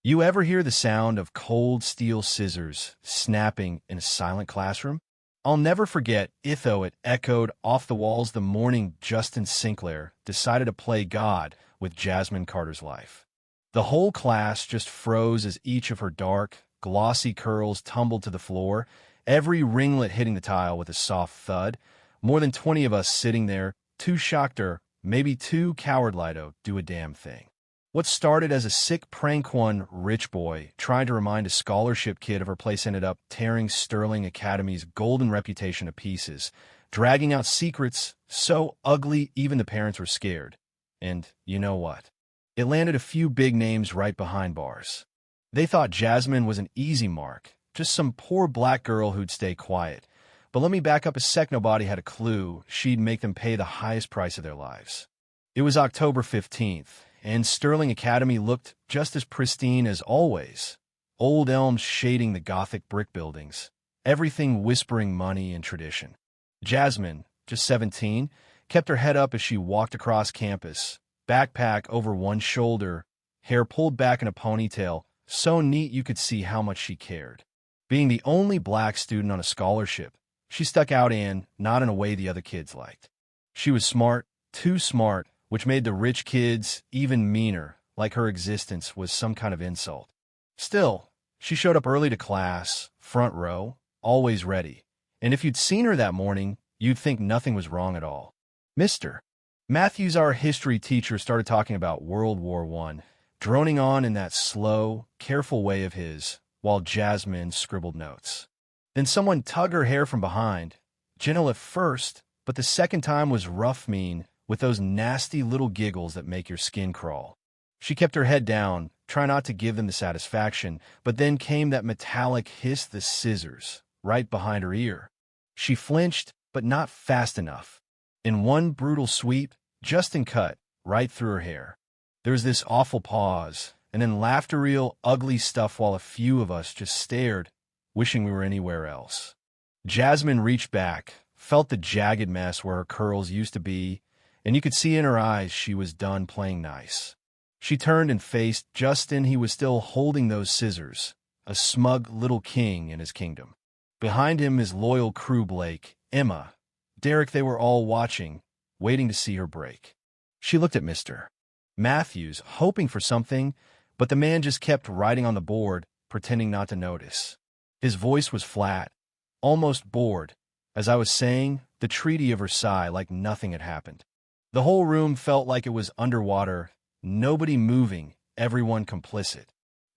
You ever hear the sound of cold steel scissors snapping in a silent classroom? I'll never forget Itho it echoed off the walls the morning Justin Sinclair decided to play God with Jasmine Carter's life. The whole class just froze as each of her dark, glossy curls tumbled to the floor, every ringlet hitting the tile with a soft thud. More than 20 of us sitting there, too shocked or maybe too cowardly to do a damn thing. What started as a sick prank one rich boy trying to remind a scholarship kid of her place ended up tearing Sterling Academy's golden reputation to pieces, dragging out secrets so ugly even the parents were scared. And you know what? It landed a few big names right behind bars. They thought Jasmine was an easy mark, just some poor black girl who'd stay quiet. But let me back up a sec. Nobody had a clue she'd make them pay the highest price of their lives. It was October 15th, and Sterling Academy looked just as pristine as always. Old elms shading the Gothic brick buildings, everything whispering money and tradition. Jasmine, just 17, kept her head up as she walked across campus, backpack over one shoulder, hair pulled back in a ponytail, so neat you could see how much she cared. Being the only black student on a scholarship, she stuck out and not in a way the other kids liked. She was smart, too smart, which made the rich kids even meaner, like her existence was some kind of insult. Still, she showed up early to class, front row, always ready. And if you'd seen her that morning, you'd think nothing was wrong at all. Mr. Matthews, our history teacher, started talking about World War I, droning on in that slow, careful way of his, while Jasmine scribbled notes. Then someone tugged her hair from behind, gentle at first, but the second time was rough mean, with those nasty little giggles that make your skin crawl. She kept her head down, trying not to give them the satisfaction, but then came that metallic hiss, the scissors, right behind her ear. She flinched, but not fast enough. In one brutal sweep, Justin cut right through her hair. There was this awful pause, and then laughter, real ugly stuff, while a few of us just stared, wishing we were anywhere else. Jasmine reached back, felt the jagged mess where her curls used to be, and you could see in her eyes she was done playing nice. She turned and faced Justin. He was still holding those scissors, a smug little king in his kingdom. Behind him, his loyal crew, Blake, Emma, Derek. They were all watching, waiting to see her break. She looked at Mr. Matthews, hoping for something, but the man just kept writing on the board, pretending not to notice. His voice was flat, almost bored, as I was saying the Treaty of Versailles like nothing had happened. The whole room felt like it was underwater, nobody moving, everyone complicit.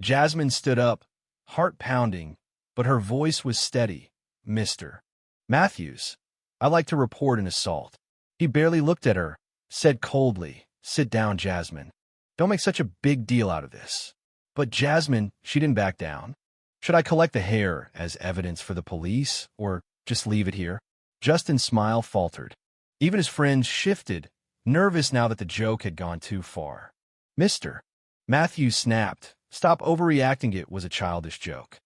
Jasmine stood up, heart pounding, but her voice was steady. Mr. Matthews, I'd like to report an assault. He barely looked at her, said coldly, "Sit down, Jasmine. Don't make such a big deal out of this." But Jasmine, she didn't back down. Should I collect the hair as evidence for the police, or just leave it here? Justin's smile faltered. Even his friends shifted, nervous now that the joke had gone too far. Mr. Matthews snapped. Stop overreacting. It was a childish joke.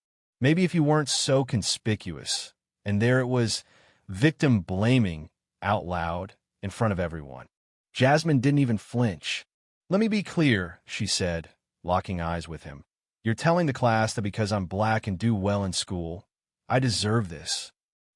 Maybe if you weren't so conspicuous. And there it was, victim blaming out loud in front of everyone. Jasmine didn't even flinch. "Let me be clear," she said, locking eyes with him. "You're telling the class that because I'm black and do well in school, I deserve this."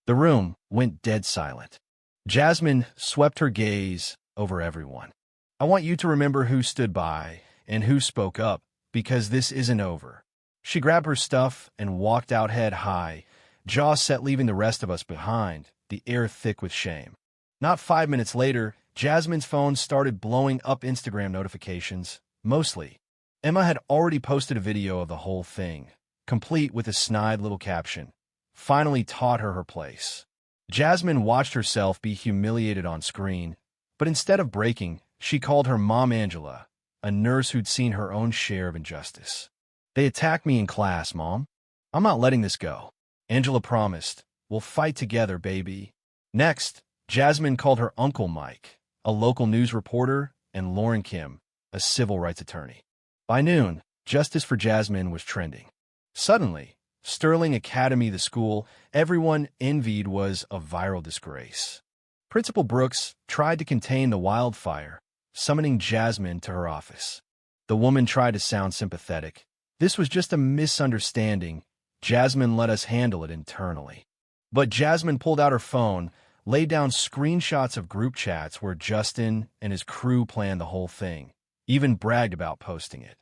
The room went dead silent. Jasmine swept her gaze over everyone. "I want you to remember who stood by and who spoke up, because this isn't over." She grabbed her stuff and walked out head high, jaw set, leaving the rest of us behind, the air thick with shame. Not 5 minutes later, Jasmine's phone started blowing up Instagram notifications, mostly. Emma had already posted a video of the whole thing, complete with a snide little caption. Finally taught her her place. Jasmine watched herself be humiliated on screen, but instead of breaking, she called her mom Angela, a nurse who'd seen her own share of injustice. "They attacked me in class, Mom. I'm not letting this go," Angela promised. "We'll fight together, baby." Next, Jasmine called her Uncle Mike, a local news reporter, and Lauren Kim, a civil rights attorney. By noon, justice for Jasmine was trending. Suddenly, Sterling Academy, the school everyone envied, was a viral disgrace. Principal Brooks tried to contain the wildfire, summoning Jasmine to her office. The woman tried to sound sympathetic. This was just a misunderstanding. Jasmine let us handle it internally. But Jasmine pulled out her phone, laid down screenshots of group chats where Justin and his crew planned the whole thing, even bragged about posting it.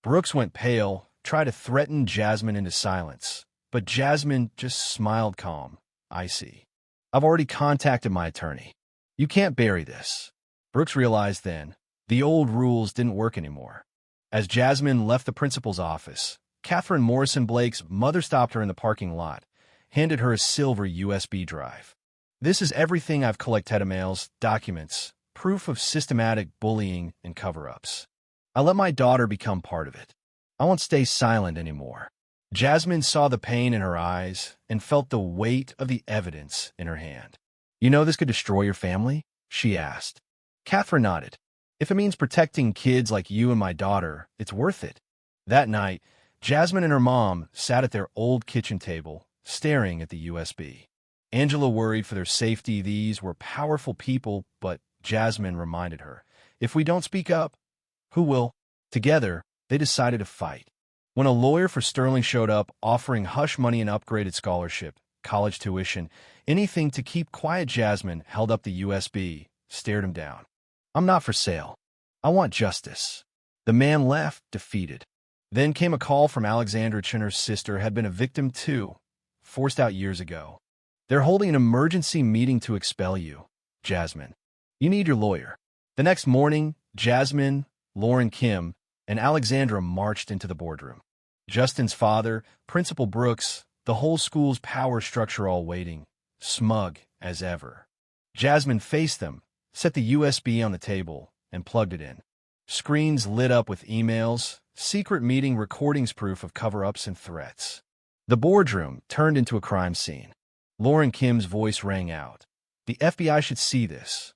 Brooks went pale, tried to threaten Jasmine into silence, but Jasmine just smiled calm. I see. I've already contacted my attorney. You can't bury this. Brooks realized then the old rules didn't work anymore. As Jasmine left the principal's office, Catherine Morrison Blake's mother stopped her in the parking lot, handed her a silver USB drive. This is everything I've collected: emails, documents, proof of systematic bullying and cover-ups. I let my daughter become part of it. I won't stay silent anymore. Jasmine saw the pain in her eyes and felt the weight of the evidence in her hand. You know this could destroy your family? She asked. Catherine nodded. If it means protecting kids like you and my daughter, it's worth it. That night, Jasmine and her mom sat at their old kitchen table, staring at the USB. Angela worried for their safety. These were powerful people, but Jasmine reminded her, if we don't speak up, who will? Together, they decided to fight. When a lawyer for Sterling showed up, offering hush money and upgraded scholarship, college tuition, anything to keep quiet, Jasmine held up the USB, stared him down. I'm not for sale. I want justice. The man left, defeated. Then came a call from Alexandra Chinner's sister, had been a victim too, forced out years ago. They're holding an emergency meeting to expel you, Jasmine. You need your lawyer. The next morning, Jasmine, Lauren Kim, and Alexandra marched into the boardroom. Justin's father, Principal Brooks, the whole school's power structure all waiting, smug as ever. Jasmine faced them, set the USB on the table, and plugged it in. Screens lit up with emails, secret meeting recordings, proof of cover-ups and threats. The boardroom turned into a crime scene. Lauren Kim's voice rang out. The FBI should see this.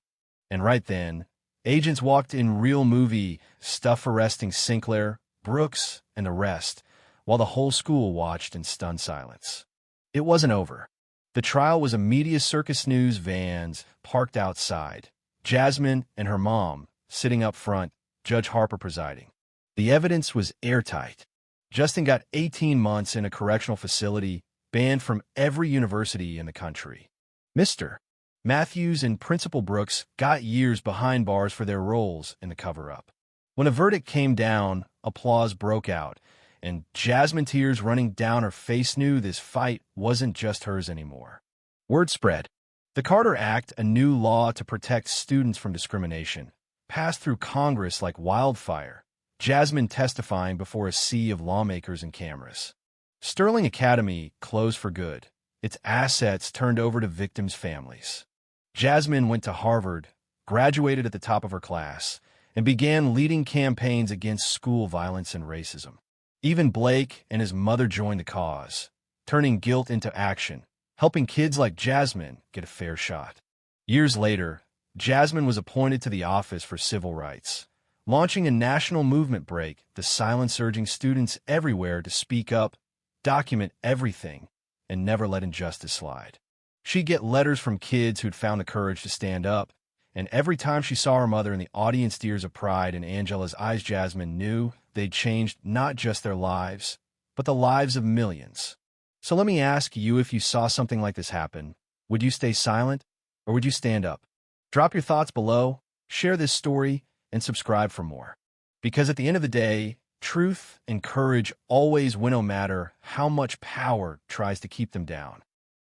And right then, agents walked in, real movie stuff, arresting Sinclair, Brooks, and the rest, while the whole school watched in stunned silence. It wasn't over. The trial was a media circus, news vans parked outside, Jasmine and her mom sitting up front, Judge Harper presiding. The evidence was airtight. Justin got 18 months in a correctional facility, banned from every university in the country. Mr. Matthews and Principal Brooks got years behind bars for their roles in the cover-up. When a verdict came down, applause broke out, and Jasmine, tears running down her face, knew this fight wasn't just hers anymore. Word spread. The Carter Act, a new law to protect students from discrimination, passed through Congress like wildfire, Jasmine testifying before a sea of lawmakers and cameras. Sterling Academy closed for good, its assets turned over to victims' families. Jasmine went to Harvard, graduated at the top of her class, and began leading campaigns against school violence and racism. Even Blake and his mother joined the cause, turning guilt into action, helping kids like Jasmine get a fair shot. Years later, Jasmine was appointed to the Office for Civil Rights, launching a national movement, break the silence, urging students everywhere to speak up, document everything, and never let injustice slide. She'd get letters from kids who'd found the courage to stand up, and every time she saw her mother in the audience, tears of pride in Angela's eyes, Jasmine knew they'd changed not just their lives, but the lives of millions. So let me ask you, if you saw something like this happen, would you stay silent or would you stand up? Drop your thoughts below, share this story, and subscribe for more. Because at the end of the day, truth and courage always win, no matter how much power tries to keep them down.